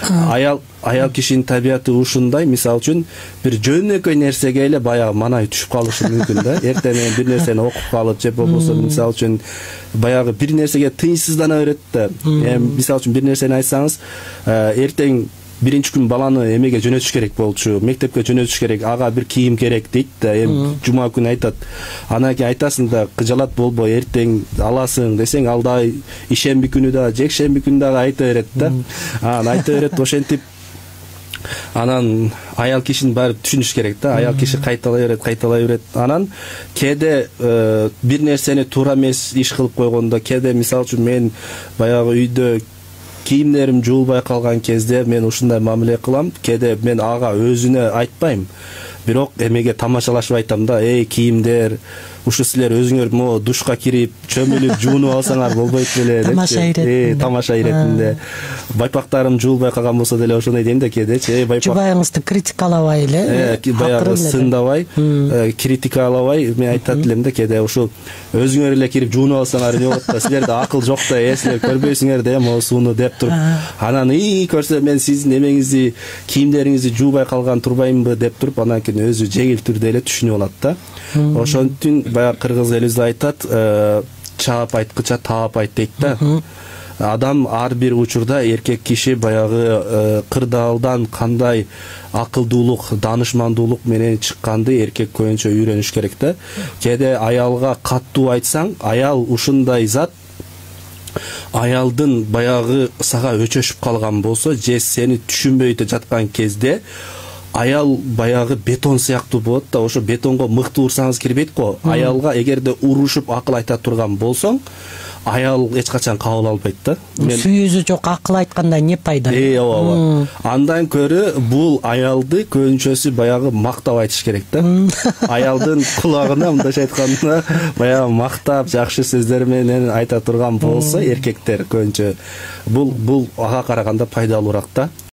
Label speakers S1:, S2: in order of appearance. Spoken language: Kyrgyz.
S1: аял кишинин табияты ушундай. Мисалы үчүн бир жөнөкөй нерсеге эле баягы манай түшүп калышы мүмкүн да. Эртең менен бир нерсени окуп калып же болбосо мисалы үчүн баягы бир нерсеге тыйынсыздана берет да. Мисалы үчүн бир нерсени айтсаңыз, эртең биринчи күн баланы эмеге жөнөтүш керек болчу, мектепке жөнөтүш керек, ага бир кийим керек дейт да. Жума күнү айтат. Анан кийин айтасың да, кыжалат болбой эртең аласың десең, алда ишемби күнү да, жекшемби күнү да айта берет да. Анан айта берет, ошентип анан аял кишинин баары түшүнүш керек да. Аял киши кайталай берет. Анан кээде бир нерсени туура эмес иш кылып койгондо, кээде мисалы үчүн мен баягы үйдө кийимдерим жуулбай калган кезде мен ушундай мамиле кылам. Кээде мен ага өзүнө айтпайм, бирок эмеге тамашалашып айтам да. Кийимдер ушу силер өзүңөр могу душка кирип, чөмүлүп, жуунуп алсаңар болбойт беле деп. Тамаша иретинде. Байпактарым жуулбай калган болсо деле ошондой дейм да кээдечи.
S2: Жубайыңызды критикалабай эле.
S1: Баягы сындабай, критикалабай мен айтат элем да кээде ушу өзүңөр эле кирип жуунуп алсаңар эмне болот да, силерде акыл жок да, силер көрбөйсүңөр да могу сууну деп туруп. Анан көрсө мен сиздин эмеңизди, кийимдериңизди жуубай калган турбаймынбы деп туруп, анан кийин өзү жеңил түрдө эле түшүнүп алат да. Ошонтүн баягы кыргыз элибизде айтат, чаап айткыча таап айт дейт да. Адам ар бир учурда эркек киши баягы кырдаалдан кандай акылдуулук, данышмандуулук менен чыкканды эркек көбүнчө үйрөнүш керек да. Кээде аялга каттуу айтсаң, аял ушундай зат, аялдын баягы сага өчөшүп калган болсо, же сени түшүнбөй жаткан кезде аял баягы бетон сыяктуу болот да. Ошо бетонго мыкты урсаңыз кирбейт го. Аялга эгерде урушуп акыл айта турган болсоң, аял эч качан кабыл албайт да.
S2: Сүйүзү жок акыл айтканда не пайда?
S1: Ооба. Андан көрө бул аялды көбүнчөсү баягы мактап айтыш керек да. Аялдын кулагына мындайча айтканда баягы мактап, жакшы сөздөр менен айта турган болсо эркектер көбүнчө бул ага караганда пайдалуураак да.